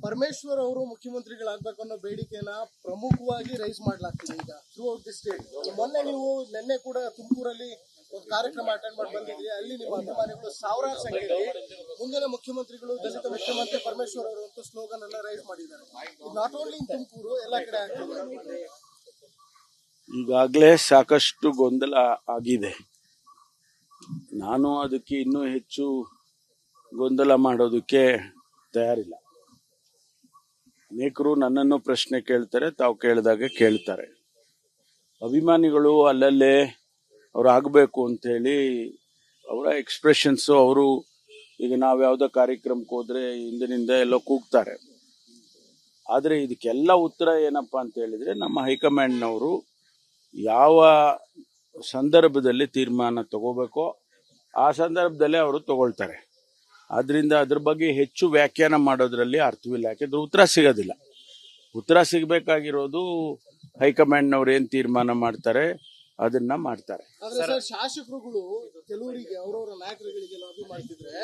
ಪರಮೇಶ್ವರ್ ಅವರು ಮುಖ್ಯಮಂತ್ರಿಗಳಾಗಬೇಕು ಅನ್ನೋ ಬೇಡಿಕೆನ ಪ್ರಮುಖವಾಗಿ ರೈಸ್ ಮಾಡಲಾಗ್ತಿದೆ ಈಗ ಥ್ರೂ ಔಟ್ ದಿ ಸ್ಟೇಟ್. ನಿನ್ನೆ ಕೂಡ ತುಮಕೂರಲ್ಲಿ ಒಂದು ಕಾರ್ಯಕ್ರಮ ಅಟೆಂಡ್ ಮಾಡಿ ಬಂದಿದ್ರಿ. ಅಲ್ಲಿ ನಿಮ್ಮ ಅಭಿಮಾನಿಗಳು ಸಾವಿರಾರು ಸಂಖ್ಯೆಯಲ್ಲಿ ಮುಂದಿನ ಮುಖ್ಯಮಂತ್ರಿಗಳು ದಲಿತ ಮುಖ್ಯಮಂತ್ರಿ ಪರಮೇಶ್ವರ್ ಅವರು ಅಂತ ಸ್ಲೋಗನ್ ಎಲ್ಲ ರೈಸ್ ಮಾಡಿದ್ದಾರೆ. ಇದು ನಾಟ್ ಓನ್ಲಿ ಇನ್ ತುಮಕೂರು, ಎಲ್ಲ ಕಡೆ ಆಗ್ತಿದೆ. ಈಗಾಗಲೇ ಸಾಕಷ್ಟು ಗೊಂದಲ ಆಗಿದೆ. ನಾನು ಅದಕ್ಕೆ ಇನ್ನೂ ಹೆಚ್ಚು ಗೊಂದಲ ಮಾಡೋದಕ್ಕೆ ತಯಾರಿಲ್ಲ. ಅನೇಕರು ನನ್ನನ್ನು ಪ್ರಶ್ನೆ ಕೇಳ್ತಾರೆ, ತಾವು ಕೇಳಿದಾಗ ಕೇಳ್ತಾರೆ. ಅಭಿಮಾನಿಗಳು ಅಲ್ಲಲ್ಲೇ ಅವ್ರು ಆಗಬೇಕು ಅಂತೇಳಿ ಅವರ ಎಕ್ಸ್ಪ್ರೆಷನ್ಸು, ಅವರು ಈಗ ನಾವು ಯಾವುದೋ ಕಾರ್ಯಕ್ರಮಕ್ಕೆ ಹೋದ್ರೆ ಹಿಂದಿನಿಂದ ಎಲ್ಲೋ ಕೂಗ್ತಾರೆ. ಆದರೆ ಇದಕ್ಕೆಲ್ಲ ಉತ್ತರ ಏನಪ್ಪ ಅಂತ ಹೇಳಿದ್ರೆ, ನಮ್ಮ ಹೈಕಮಾಂಡ್ನವರು ಯಾವ ಸಂದರ್ಭದಲ್ಲಿ ತೀರ್ಮಾನ ತಗೋಬೇಕೋ ಆ ಸಂದರ್ಭದಲ್ಲೇ ಅವರು ತಗೊಳ್ತಾರೆ. ಆದ್ರಿಂದ ಅದ್ರ ಬಗ್ಗೆ ಹೆಚ್ಚು ವ್ಯಾಖ್ಯಾನ ಮಾಡೋದ್ರಲ್ಲಿ ಅರ್ಥವಿಲ್ಲ. ಯಾಕೆಂದ್ರೆ ಉತ್ತರ ಸಿಗೋದಿಲ್ಲ. ಉತ್ತರ ಸಿಗಬೇಕಾಗಿರೋದು ಹೈಕಮಾಂಡ್ನವ್ರು ಏನ್ ತೀರ್ಮಾನ ಮಾಡ್ತಾರೆ ಅದನ್ನ ಮಾಡ್ತಾರೆ. ಶಾಸಕರುಗಳು ಕೆಲವರಿಗೆ ಅವರವರ ನಾಯಕರುಗಳಿಗೆ ಲಾಬಿ ಮಾಡ್ತಿದ್ರೆ,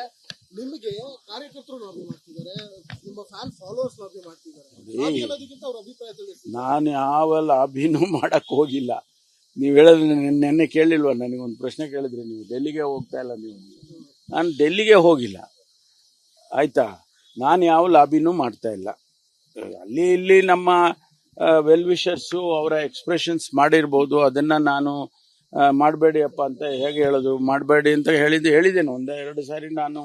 ನಿಮಗೆ ಕಾರ್ಯಕರ್ತರು ಲಾಬಿ ಮಾಡ್ತಿದ್ದಾರೆ, ನಿಮ್ಮ ಫ್ಯಾನ್ ಫಾಲೋವರ್ಸ್ ಲಾಬಿ ಮಾಡ್ತಿದ್ದಾರೆ. ಅವ್ರ ಅಭಿಪ್ರಾಯ ತಿಳಿಸಿ. ನಾನು ಯಾವ ಲಾಬಿನೂ ಮಾಡಕ್ ಹೋಗಿಲ್ಲ. ನೀವು ಹೇಳಿದ್ರೆ ನೆನ್ನೆ ಕೇಳಿಲ್ವಾ, ನನಗೊಂದು ಪ್ರಶ್ನೆ ಕೇಳಿದ್ರಿ, ನೀವು ಡೆಲ್ಲಿಗೆ ಹೋಗ್ತಾ ಇಲ್ಲ. ನಾನು ಡೆಲ್ಲಿಗೆ ಹೋಗಿಲ್ಲ, ಆಯ್ತಾ. ನಾನು ಯಾವ ಲಾಬಿನೂ ಮಾಡ್ತಾ ಇಲ್ಲ. ಅಲ್ಲಿ ಇಲ್ಲಿ ನಮ್ಮ ವೆಲ್ ವಿಷರ್ಸು ಅವರ ಎಕ್ಸ್ಪ್ರೆಷನ್ಸ್ ಮಾಡಿರ್ಬೋದು. ಅದನ್ನ ನಾನು ಮಾಡಬೇಡಿಯಪ್ಪ ಅಂತ ಹೇಗೆ ಹೇಳೋದು, ಮಾಡಬೇಡಿ ಅಂತ ಹೇಳಿದ್ದೇನೆ. ಒಂದೆರಡು ಸಾರಿ ನಾನು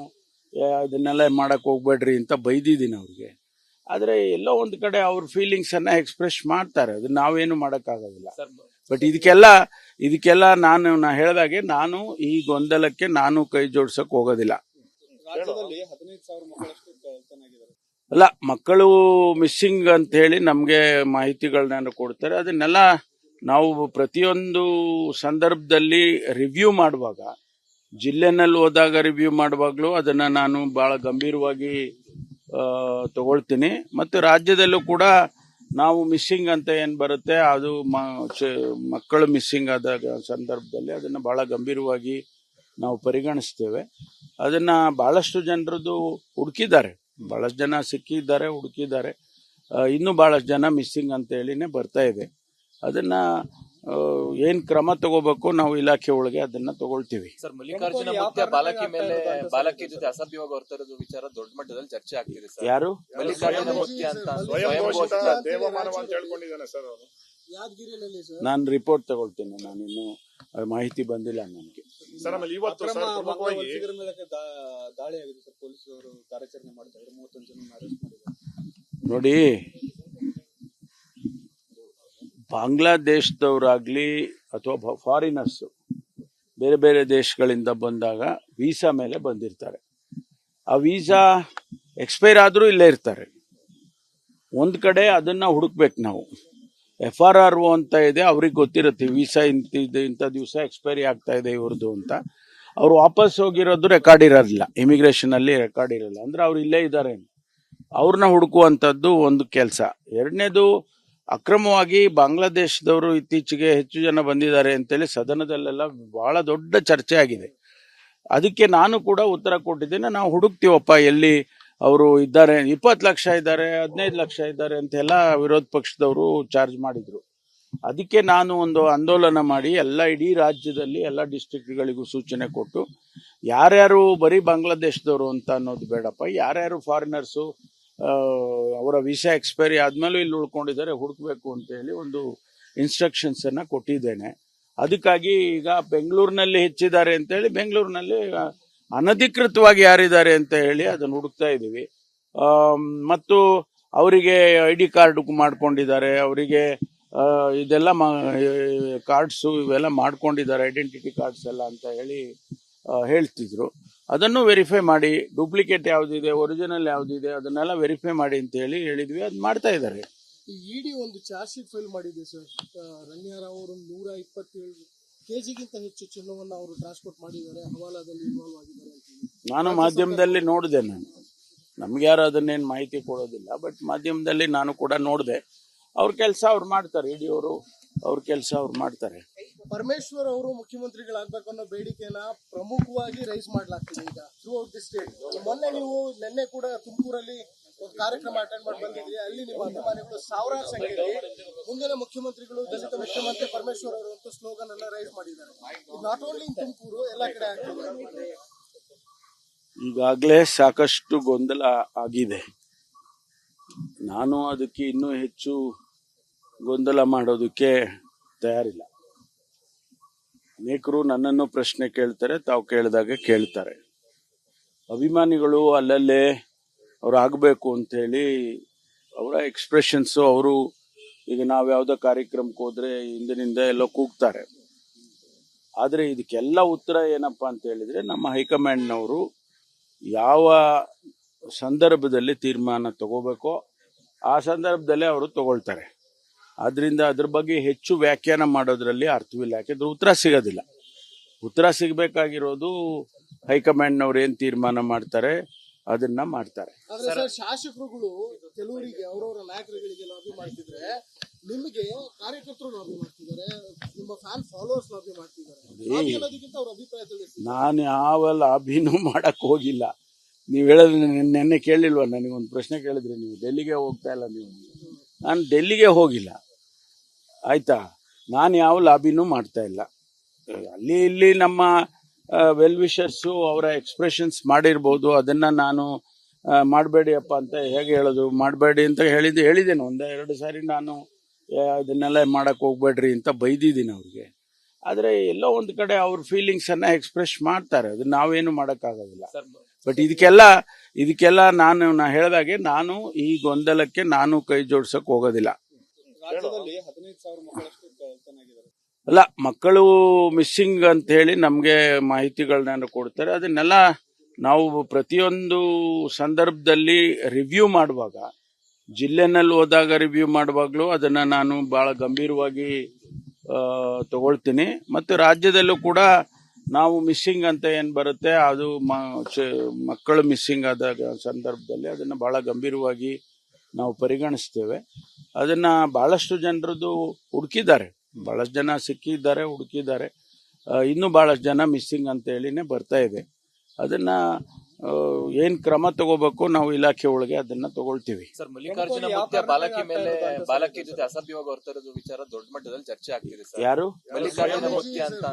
ಇದನ್ನೆಲ್ಲ ಮಾಡಕ್ ಹೋಗ್ಬೇಡ್ರಿ ಅಂತ ಬೈದಿದ್ದೀನಿ ಅವ್ರಿಗೆ. ಆದರೆ ಎಲ್ಲೋ ಒಂದು ಕಡೆ ಅವ್ರ ಫೀಲಿಂಗ್ಸ್ ಅನ್ನ ಎಕ್ಸ್ಪ್ರೆಸ್ ಮಾಡ್ತಾರೆ. ಅದನ್ನ ನಾವೇನು ಮಾಡೋಕ್ಕಾಗೋದಿಲ್ಲ. ಬಟ್ ಇದಕ್ಕೆಲ್ಲ ನಾನು ಹೇಳಿದಾಗೆ ನಾನು ಈ ಗೊಂದಲಕ್ಕೆ ನಾನು ಕೈ ಜೋಡ್ಸಕ್ ಹೋಗೋದಿಲ್ಲ. ಅಲ್ಲ, ಮಕ್ಕಳು ಮಿಸ್ಸಿಂಗ್ ಅಂತ ಹೇಳಿ ನಮ್ಗೆ ಮಾಹಿತಿಗಳನ್ನ ಕೊಡ್ತಾರೆ. ಅದನ್ನೆಲ್ಲ ನಾವು ಪ್ರತಿಯೊಂದು ಸಂದರ್ಭದಲ್ಲಿ ರಿವ್ಯೂ ಮಾಡುವಾಗ, ಜಿಲ್ಲೆನಲ್ಲಿ ಹೋದಾಗ ರಿವ್ಯೂ ಮಾಡುವಾಗ್ಲೂ ಅದನ್ನ ನಾನು ಬಹಳ ಗಂಭೀರವಾಗಿ ತಗೊಳ್ತೀನಿ. ಮತ್ತು ರಾಜ್ಯದಲ್ಲೂ ಕೂಡ ನಾವು ಮಿಸ್ಸಿಂಗ್ ಅಂತ ಏನ್ ಬರುತ್ತೆ, ಅದು ಮಕ್ಕಳು ಮಿಸ್ಸಿಂಗ್ ಆದಾಗ ಸಂದರ್ಭದಲ್ಲಿ ಅದನ್ನ ಬಹಳ ಗಂಭೀರವಾಗಿ ನಾವು ಪರಿಗಣಿಸ್ತೇವೆ. ಅದನ್ನ ಬಹಳಷ್ಟು ಜನರದ್ದು ಹುಡುಕಿದ್ದಾರೆ, ಬಹಳಷ್ಟು ಜನ ಸಿಕ್ಕಿದ್ದಾರೆ, ಹುಡುಕಿದ್ದಾರೆ. ಇನ್ನೂ ಬಹಳಷ್ಟು ಜನ ಮಿಸ್ಸಿಂಗ್ ಅಂತ ಹೇಳಿನೇ ಬರ್ತಾ ಇದೆ. ಅದನ್ನ ಏನ್ ಕ್ರಮ ತಗೋಬೇಕು ನಾವು ಇಲಾಖೆ ಒಳಗೆ ಅದನ್ನ ತಗೊಳ್ತೀವಿ. ಸರ್, ಮಲ್ಲಿಕಾರ್ಜುನ ಮುಖ್ಯ ಬಾಲಕಿ ಜೊತೆ ಅಸಭ್ಯವಾಗಿ ಹೊರತರೋದು ವಿಚಾರ ದೊಡ್ಡ ಮಟ್ಟದಲ್ಲಿ ಚರ್ಚೆ ಆಗ್ತಿದೆ ಸರ್. ಯಾರು? ಮಲ್ಲಿಕಾರ್ಜುನ ಮುಖ್ಯ ಅಂತ ನಾನು ರಿಪೋರ್ಟ್ ತಗೊಳ್ತೀನಿ. ನಾನಿನ್ನು ಮಾಹಿತಿ ಬಂದಿಲ್ಲ ನನಗೆ. ನೋಡಿ, ಬಾಂಗ್ಲಾದೇಶದವರಾಗ್ಲಿ ಅಥವಾ ಫಾರಿನರ್ಸ್ ಬೇರೆ ಬೇರೆ ದೇಶಗಳಿಂದ ಬಂದಾಗ ವೀಸಾ ಮೇಲೆ ಬಂದಿರ್ತಾರೆ. ಆ ವೀಸಾ ಎಕ್ಸ್ಪೈರ್ ಆದ್ರೂ ಇಲ್ಲೇ ಇರ್ತಾರೆ. ಒಂದ್ ಕಡೆ ಅದನ್ನ ಹುಡುಕ್ಬೇಕು ನಾವು. FRRO ಅಂತ ಇದೆ, ಅವ್ರಿಗೆ ಗೊತ್ತಿರುತ್ತೆ ವೀಸಾ ಇಂಥ ದಿವಸ ಎಕ್ಸ್ಪೈರಿ ಆಗ್ತಾ ಇದೆ ಇವ್ರದ್ದು ಅಂತ. ಅವ್ರು ವಾಪಸ್ ಹೋಗಿರೋದು ರೆಕಾರ್ಡ್ ಇರೋದಿಲ್ಲ, ಇಮಿಗ್ರೇಷನ್ ಅಲ್ಲಿ ರೆಕಾರ್ಡ್ ಇರಲ್ಲ. ಅಂದ್ರೆ ಅವ್ರು ಇಲ್ಲೇ ಇದ್ದಾರೆ, ಅವ್ರನ್ನ ಹುಡುಕುವಂಥದ್ದು ಒಂದು ಕೆಲಸ. ಎರಡನೇದು, ಅಕ್ರಮವಾಗಿ ಬಾಂಗ್ಲಾದೇಶದವರು ಇತ್ತೀಚೆಗೆ ಹೆಚ್ಚು ಜನ ಬಂದಿದ್ದಾರೆ ಅಂತೇಳಿ ಸದನದಲ್ಲೆಲ್ಲ ಬಹಳ ದೊಡ್ಡ ಚರ್ಚೆ ಆಗಿದೆ. ಅದಕ್ಕೆ ನಾನು ಕೂಡ ಉತ್ತರ ಕೊಟ್ಟಿದ್ದೇನೆ. ನಾವು ಹುಡುಕ್ತೀವಪ್ಪ ಎಲ್ಲಿ ಅವರು ಇದ್ದಾರೆ. 20 ಲಕ್ಷ ಇದ್ದಾರೆ, 15 ಲಕ್ಷ ಇದ್ದಾರೆ ಅಂತೆಲ್ಲ ವಿರೋಧ ಪಕ್ಷದವರು ಚಾರ್ಜ್ ಮಾಡಿದ್ರು. ಅದಕ್ಕೆ ನಾನು ಒಂದು ಆಂದೋಲನ ಮಾಡಿ ಇಡೀ ರಾಜ್ಯದಲ್ಲಿ ಎಲ್ಲ ಡಿಸ್ಟ್ರಿಕ್ಟ್ಗಳಿಗೂ ಸೂಚನೆ ಕೊಟ್ಟು, ಯಾರ್ಯಾರು ಬರೀ ಬಾಂಗ್ಲಾದೇಶದವರು ಅಂತ ಅನ್ನೋದು ಬೇಡಪ್ಪ, ಯಾರ್ಯಾರು ಫಾರಿನರ್ಸು ಅವರ ವೀಸಾ ಎಕ್ಸ್ಪೈರಿ ಆದ್ಮೇಲೂ ಇಲ್ಲಿ ಉಳ್ಕೊಂಡಿದ್ದಾರೆ ಹುಡುಕ್ಬೇಕು ಅಂತ ಹೇಳಿ ಒಂದು ಇನ್ಸ್ಟ್ರಕ್ಷನ್ಸ್ ಅನ್ನ ಕೊಟ್ಟಿದ್ದೇನೆ. ಅದಕ್ಕಾಗಿ ಈಗ ಬೆಂಗಳೂರಿನಲ್ಲಿ ಹೆಚ್ಚಿದ್ದಾರೆ ಅಂತ ಹೇಳಿ, ಬೆಂಗಳೂರಿನಲ್ಲಿ ಅನಧಿಕೃತವಾಗಿ ಯಾರಿದ್ದಾರೆ ಅಂತ ಹೇಳಿ ಅದನ್ನು ಹುಡುಕ್ತಾ ಇದ್ದೀವಿ. ಮತ್ತು ಅವರಿಗೆ ID ಕಾರ್ಡ್ ಮಾಡ್ಕೊಂಡಿದ್ದಾರೆ, ಅವರಿಗೆ ಇದೆಲ್ಲ ಕಾರ್ಡ್ಸು ಇವೆಲ್ಲ ಮಾಡ್ಕೊಂಡಿದ್ದಾರೆ, ಐಡೆಂಟಿಟಿ ಕಾರ್ಡ್ಸ್ ಎಲ್ಲ ಅಂತ ಹೇಳಿ ಹೇಳ್ತಿದ್ರು. ಅದನ್ನು ವೆರಿಫೈ ಮಾಡಿ, ಡೂಪ್ಲಿಕೇಟ್ ಯಾವ್ದಿದೆ, ಒರಿಜಿನಲ್ ಯಾವ್ದಿದೆ ಅದನ್ನೆಲ್ಲ ವೆರಿಫೈ ಮಾಡಿ ಅಂತ ಹೇಳಿದ್ವಿ. ಅದು ಮಾಡ್ತಾ ಇದ್ದಾರೆ. ಇಡಿ ಒಂದು ಚಾರ್ಜ್ ಶೀಟ್ ಫೈಲ್ ಮಾಡಿದೆ ಸರ್. ರಣ್ಯಾರಾವ್ ಅವರು 127 kgಗಿಂತ ಹೆಚ್ಚು ಚಿನ್ನವನ್ನು ಅವರು ಟ್ರಾನ್ಸ್ಪೋರ್ಟ್ ಮಾಡಿದ್ದಾರೆ, ಹವಾಲಾದಲ್ಲಿ ಇನ್ವಾಲ್ವ್ ಆಗಿದ್ದಾರೆ ಅಂತ ನಾನು ಮಾಧ್ಯಮದಲ್ಲಿ ನೋಡಿದೆ. ನಮ್ಗೆ ಯಾರು ಅದನ್ನೇನು ಮಾಹಿತಿ ಕೊಡೋದಿಲ್ಲ, ಬಟ್ ಮಾಧ್ಯಮದಲ್ಲಿ ನಾನು ಕೂಡ ನೋಡಿದೆ. ಅವ್ರ ಕೆಲಸ ಅವ್ರು ಮಾಡ್ತಾರೆ, ಇಡಿ ಅವರು ಅವ್ರ ಕೆಲಸ ಅವ್ರು ಮಾಡ್ತಾರೆ. ಪರಮೇಶ್ವರ್ ಅವರು ಮುಖ್ಯಮಂತ್ರಿಗಳಾಗಬೇಕು ಅನ್ನೋ ಬೇಡಿಕೆನ ಪ್ರಮುಖವಾಗಿ ರೈಸ್ ಮಾಡಲಾಗ್ತಿದೆ ಈಗ ಥ್ರೂ ಔಟ್ ದಿ ಸ್ಟೇಟ್. ನಿನ್ನೆ ಕೂಡ ತುಮಕೂರಲ್ಲಿ ಒಂದು ಕಾರ್ಯಕ್ರಮ ಅಟೆಂಡ್ ಮಾಡಿ ಬಂದಿದ್ರಿ. ಅಲ್ಲಿ ನಿಮ್ಮ ಅಭಿಮಾನಿಗಳು ಸಾವಿರಾರು ಸಂಖ್ಯೆಯಲ್ಲಿ ಮುಂದಿನ ಮುಖ್ಯಮಂತ್ರಿಗಳು ದಲಿತ ಮುಖ್ಯಮಂತ್ರಿ ಪರಮೇಶ್ವರ್ ಅವರು ಅಂತ ಸ್ಲೋಗನ್ ಎಲ್ಲ ರೈಸ್ ಮಾಡಿದ್ದಾರೆ. ನಾಟ್ ಓನ್ಲಿ ಇನ್ ತುಮಕೂರು, ಎಲ್ಲ ಕಡೆ ಆಗ್ತಿದೆ. ಈಗಾಗಲೇ ಸಾಕಷ್ಟು ಗೊಂದಲ ಆಗಿದೆ. ನಾನು ಅದಕ್ಕೆ ಇನ್ನೂ ಹೆಚ್ಚು ಗೊಂದಲ ಮಾಡೋದಕ್ಕೆ ತಯಾರಿಲ್ಲ. ಅನೇಕರು ನನ್ನನ್ನು ಪ್ರಶ್ನೆ ಕೇಳ್ತಾರೆ, ತಾವು ಕೇಳಿದಾಗ ಕೇಳ್ತಾರೆ. ಅಭಿಮಾನಿಗಳು ಅಲ್ಲಲ್ಲೇ ಅವ್ರು ಆಗಬೇಕು ಅಂಥೇಳಿ ಅವರ ಎಕ್ಸ್ಪ್ರೆಷನ್ಸು, ಅವರು ಈಗ ನಾವು ಯಾವುದೋ ಕಾರ್ಯಕ್ರಮಕ್ಕೆ ಹೋದ್ರೆ ಹಿಂದಿನಿಂದ ಎಲ್ಲೋ ಕೂಗ್ತಾರೆ. ಆದರೆ ಇದಕ್ಕೆಲ್ಲ ಉತ್ತರ ಏನಪ್ಪ ಅಂತ ಹೇಳಿದ್ರೆ, ನಮ್ಮ ಹೈಕಮಾಂಡ್ನವರು ಯಾವ ಸಂದರ್ಭದಲ್ಲಿ ತೀರ್ಮಾನ ತಗೋಬೇಕೋ ಆ ಸಂದರ್ಭದಲ್ಲೇ ಅವರು ತಗೊಳ್ತಾರೆ. ಆದ್ರಿಂದ ಅದ್ರ ಬಗ್ಗೆ ಹೆಚ್ಚು ವ್ಯಾಖ್ಯಾನ ಮಾಡೋದ್ರಲ್ಲಿ ಅರ್ಥವಿಲ್ಲ. ಯಾಕೆಂದ್ರೆ ಉತ್ತರ ಸಿಗೋದಿಲ್ಲ. ಉತ್ತರ ಸಿಗಬೇಕಾಗಿರೋದು ಹೈಕಮಾಂಡ್ನವ್ರು ಏನ್ ತೀರ್ಮಾನ ಮಾಡ್ತಾರೆ ಅದನ್ನ ಮಾಡ್ತಾರೆ. ಆದ್ರೆ ಸರ್, ಶಾಸಕರುಗಳು ಕೆಲವರಿಗೆ ಅವರವರ ನಾಯಕರುಗಳಿಗೆ ಲಾಬಿ ಮಾಡ್ತಿದ್ರೆ, ನಿಮಗೆ ಕಾರ್ಯಕರ್ತರು ಲಾಬಿ ಮಾಡ್ತಿದ್ದಾರೆ, ನಿಮ್ಮ ಫ್ಯಾನ್ ಫಾಲೋವರ್ಸ್ ಲಾಬಿ ಮಾಡ್ತಿದ್ದಾರೆ. ಅನ್ನೋದಕ್ಕಿಂತ ಅವ್ರ ಅಭಿಪ್ರಾಯ ತಿಳಿಸಿ. ನಾನು ಯಾವ ಲಾಬಿನೂ ಮಾಡಕ್ ಹೋಗಿಲ್ಲ. ನೀವು ಹೇಳೋದು ನೆನ್ನೆ ಕೇಳಿಲ್ವಾ? ನನಗೊಂದು ಪ್ರಶ್ನೆ ಕೇಳಿದ್ರಿ, ನೀವು ಡೆಲ್ಲಿಗೆ ಹೋಗ್ತಾ ಇಲ್ಲ. ನಾನು ಡೆಲ್ಲಿಗೆ ಹೋಗಿಲ್ಲ, ಆಯ್ತಾ? ನಾನು ಯಾವ ಲಾಬಿನೂ ಮಾಡ್ತಾ ಇಲ್ಲ. ಅಲ್ಲಿ ಇಲ್ಲಿ ನಮ್ಮ ವೆಲ್ ವಿಷರ್ಸು ಅವರ ಎಕ್ಸ್ಪ್ರೆಷನ್ಸ್ ಮಾಡಿರ್ಬೋದು. ಅದನ್ನ ನಾನು ಮಾಡಬೇಡಿ ಅಪ್ಪ ಅಂತ ಹೇಗೆ ಹೇಳೋದು? ಮಾಡಬೇಡಿ ಅಂತ ಹೇಳಿದ್ದೇನೆ ಒಂದೆರಡು ಸಾರಿ. ನಾನು ಅದನ್ನೆಲ್ಲ ಮಾಡಕ್ ಹೋಗ್ಬೇಡ್ರಿ ಅಂತ ಬೈದಿದ್ದೀನಿ ಅವ್ರಿಗೆ. ಆದರೆ ಎಲ್ಲೋ ಒಂದು ಕಡೆ ಅವ್ರ ಫೀಲಿಂಗ್ಸ್ ಅನ್ನ ಎಕ್ಸ್ಪ್ರೆಸ್ ಮಾಡ್ತಾರೆ. ಅದನ್ನ ನಾವೇನು ಮಾಡೋಕ್ಕಾಗೋದಿಲ್ಲ. ಬಟ್ ಇದಕ್ಕೆಲ್ಲ ನಾ ಹೇಳಿದಾಗೆ ನಾನು ಈ ಗೊಂದಲಕ್ಕೆ ನಾನು ಕೈ ಜೋಡ್ಸಕ್ ಹೋಗೋದಿಲ್ಲ. ಅಲ್ಲ, ಮಕ್ಕಳು ಮಿಸ್ಸಿಂಗ್ ಅಂತ ಹೇಳಿ ನಮ್ಗೆ ಮಾಹಿತಿಗಳನ್ನ ಕೊಡ್ತಾರೆ. ಅದನ್ನೆಲ್ಲ ನಾವು ಪ್ರತಿಯೊಂದು ಸಂದರ್ಭದಲ್ಲಿ ರಿವ್ಯೂ ಮಾಡುವಾಗ, ಜಿಲ್ಲೆನಲ್ಲಿ ಹೋದಾಗ ರಿವ್ಯೂ ಮಾಡುವಾಗ್ಲೂ ಅದನ್ನ ನಾನು ಬಹಳ ಗಂಭೀರವಾಗಿ ತಗೊಳ್ತೀನಿ. ಮತ್ತು ರಾಜ್ಯದಲ್ಲೂ ಕೂಡ ನಾವು ಮಿಸ್ಸಿಂಗ್ ಅಂತ ಏನ್ ಬರುತ್ತೆ, ಅದು ಮಕ್ಕಳು ಮಿಸ್ಸಿಂಗ್ ಆದಾಗ ಸಂದರ್ಭದಲ್ಲಿ ಅದನ್ನ ಬಹಳ ಗಂಭೀರವಾಗಿ ನಾವು ಪರಿಗಣಿಸ್ತೇವೆ. ಅದನ್ನ ಬಹಳಷ್ಟು ಜನರದ್ದು ಹುಡುಕಿದ್ದಾರೆ, ಬಹಳಷ್ಟು ಜನ ಸಿಕ್ಕಿದ್ದಾರೆ, ಹುಡುಕಿದ್ದಾರೆ. ಇನ್ನೂ ಬಹಳಷ್ಟು ಜನ ಮಿಸ್ಸಿಂಗ್ ಅಂತ ಹೇಳಿನೇ ಬರ್ತಾ ಇದೆ. ಅದನ್ನ ಏನ್ ಕ್ರಮ ತಗೋಬೇಕು ನಾವು ಇಲಾಖೆ ಒಳಗೆ ಅದನ್ನ ತಗೊಳ್ತೀವಿ. ಸರ್, ಮಲ್ಲಿಕಾರ್ಜುನ ಮುತ್ಯ ಬಾಲಕಿ ಜೊತೆ ಅಸಭ್ಯವಾಗಿ ಹೊರತಿರೋದು ವಿಚಾರ ದೊಡ್ಡ ಮಟ್ಟದಲ್ಲಿ ಚರ್ಚೆ ಆಗ್ತಿದೆ ಸರ್. ಯಾರು? ಮಲ್ಲಿಕಾರ್ಜುನ ಮುತ್ಯ ಅಂತ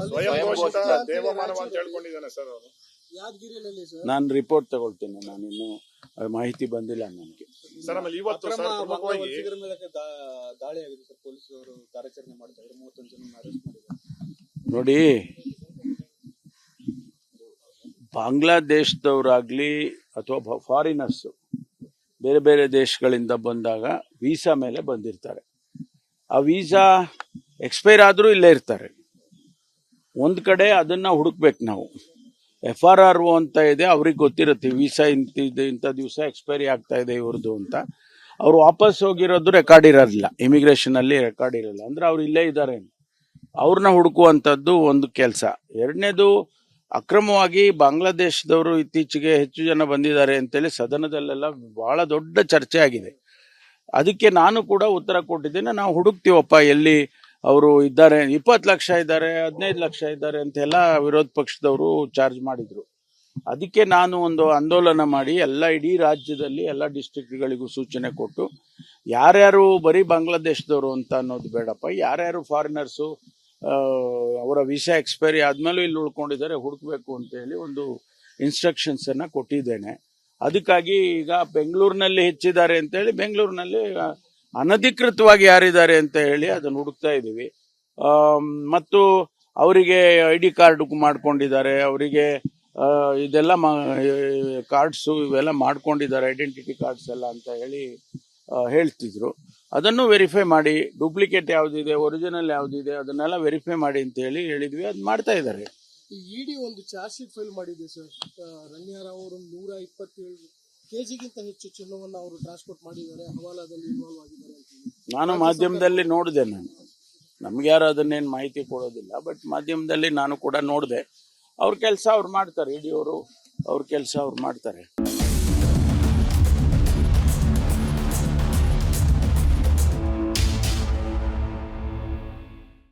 ನಾನು ರಿಪೋರ್ಟ್ ತಗೊಳ್ತೀನಿ. ನಾನಿನ್ನು ಮಾಹಿತಿ ಬಂದಿಲ್ಲ ನನಗೆ. ನೋಡಿ, ಬಾಂಗ್ಲಾದೇಶದವರಾಗ್ಲಿ ಅಥವಾ ಫಾರಿನರ್ಸ್ ಬೇರೆ ಬೇರೆ ದೇಶಗಳಿಂದ ಬಂದಾಗ ವೀಸಾ ಮೇಲೆ ಬಂದಿರ್ತಾರೆ. ಆ ವೀಸಾ ಎಕ್ಸ್ಪೈರ್ ಆದ್ರೂ ಇಲ್ಲೇ ಇರ್ತಾರೆ. ಒಂದ್ ಕಡೆ ಅದನ್ನ ಹುಡುಕ್ಬೇಕು ನಾವು. FRRO ಅಂತ ಇದೆ, ಅವ್ರಿಗೆ ಗೊತ್ತಿರುತ್ತೆ ವೀಸಾ ಇಂಥ ದಿವಸ ಎಕ್ಸ್ಪೈರಿ ಆಗ್ತಾ ಇದೆ ಇವ್ರದ್ದು ಅಂತ. ಅವ್ರು ವಾಪಸ್ ಹೋಗಿರೋದು ರೆಕಾರ್ಡ್ ಇರೋದಿಲ್ಲ, ಇಮಿಗ್ರೇಷನ್ ಅಲ್ಲಿ ರೆಕಾರ್ಡ್ ಇರಲ್ಲ. ಅಂದ್ರೆ ಅವ್ರು ಇಲ್ಲೇ ಇದ್ದಾರೆ, ಅವ್ರನ್ನ ಹುಡುಕುವಂಥದ್ದು ಒಂದು ಕೆಲಸ. ಎರಡನೇದು, ಅಕ್ರಮವಾಗಿ ಬಾಂಗ್ಲಾದೇಶದವರು ಇತ್ತೀಚೆಗೆ ಹೆಚ್ಚು ಜನ ಬಂದಿದ್ದಾರೆ ಅಂತೇಳಿ ಸದನದಲ್ಲೆಲ್ಲ ಬಹಳ ದೊಡ್ಡ ಚರ್ಚೆ ಆಗಿದೆ. ಅದಕ್ಕೆ ನಾನು ಕೂಡ ಉತ್ತರ ಕೊಟ್ಟಿದ್ದೇನೆ. ನಾವು ಹುಡುಕ್ತೀವಪ್ಪ ಎಲ್ಲಿ ಅವರು ಇದ್ದಾರೆ. 20 ಲಕ್ಷ ಇದ್ದಾರೆ, 15 ಲಕ್ಷ ಇದ್ದಾರೆ ಅಂತೆಲ್ಲ ವಿರೋಧ ಪಕ್ಷದವರು ಚಾರ್ಜ್ ಮಾಡಿದ್ರು. ಅದಕ್ಕೆ ನಾನು ಒಂದು ಆಂದೋಲನ ಮಾಡಿ ಇಡೀ ರಾಜ್ಯದಲ್ಲಿ ಎಲ್ಲ ಡಿಸ್ಟ್ರಿಕ್ಟ್ಗಳಿಗೂ ಸೂಚನೆ ಕೊಟ್ಟು, ಯಾರ್ಯಾರು ಬರೀ ಬಾಂಗ್ಲಾದೇಶದವರು ಅಂತ ಅನ್ನೋದು ಬೇಡಪ್ಪ, ಯಾರ್ಯಾರು ಫಾರಿನರ್ಸು ಅವರ ವೀಸಾ ಎಕ್ಸ್ಪೈರಿ ಆದ್ಮೇಲೂ ಇಲ್ಲಿ ಉಳ್ಕೊಂಡಿದ್ದಾರೆ ಹುಡುಕ್ಬೇಕು ಅಂತ ಹೇಳಿ ಒಂದು ಇನ್ಸ್ಟ್ರಕ್ಷನ್ಸ್ ಅನ್ನ ಕೊಟ್ಟಿದ್ದೇನೆ. ಅದಕ್ಕಾಗಿ ಈಗ ಬೆಂಗಳೂರಿನಲ್ಲಿ ಹೆಚ್ಚಿದ್ದಾರೆ ಅಂತ ಹೇಳಿ, ಬೆಂಗಳೂರಿನಲ್ಲಿ ಅನಧಿಕೃತವಾಗಿ ಯಾರಿದ್ದಾರೆ ಅಂತ ಹೇಳಿ ಅದನ್ನು ಹುಡುಕ್ತಾ ಇದ್ದೀವಿ. ಮತ್ತು ಅವರಿಗೆ ID ಕಾರ್ಡ್ ಮಾಡ್ಕೊಂಡಿದ್ದಾರೆ, ಅವರಿಗೆ ಇದೆಲ್ಲ ಕಾರ್ಡ್ಸು ಇವೆಲ್ಲ ಮಾಡ್ಕೊಂಡಿದ್ದಾರೆ, ಐಡೆಂಟಿಟಿ ಕಾರ್ಡ್ಸ್ ಎಲ್ಲ ಅಂತ ಹೇಳಿ ಹೇಳ್ತಿದ್ರು. ಅದನ್ನು ವೆರಿಫೈ ಮಾಡಿ, ಡೂಪ್ಲಿಕೇಟ್ ಯಾವ್ದಿದೆ, ಒರಿಜಿನಲ್ ಯಾವ್ದಿದೆ ಅದನ್ನೆಲ್ಲ ವೆರಿಫೈ ಮಾಡಿ ಅಂತ ಹೇಳಿ ಹೇಳಿದ್ವಿ. ಅದು ಮಾಡ್ತಾ ಇದ್ದಾರೆ. ಇಡಿ ಒಂದು ಚಾರ್ಜ್ ಶೀಟ್ ಫೈಲ್ ಮಾಡಿದೆ ಸರ್. ರಣ್ಯಾರಾವ್ ಅವರು 127 kgಗಿಂತ ಹೆಚ್ಚು ಚಿನ್ನವನ್ನು ಅವರು ಟ್ರಾನ್ಸ್ಪೋರ್ಟ್ ಮಾಡಿದ್ದಾರೆ, ಹವಾಲಾದಲ್ಲಿ ಇನ್ವಾಲ್ವ್ ಆಗಿದ್ದಾರೆ ಅಂತ ನಾನು ಮಾಧ್ಯಮದಲ್ಲಿ ನೋಡಿದೆ. ನಮ್ಗೆ ಯಾರು ಅದನ್ನೇನು ಮಾಹಿತಿ ಕೊಡೋದಿಲ್ಲ, ಬಟ್ ಮಾಧ್ಯಮದಲ್ಲಿ ನಾನು ಕೂಡ ನೋಡಿದೆ. ಅವ್ರ ಕೆಲಸ ಅವ್ರು ಮಾಡ್ತಾರೆ, ಇಡಿ ಅವರು ಅವ್ರ ಕೆಲಸ ಅವ್ರು ಮಾಡ್ತಾರೆ.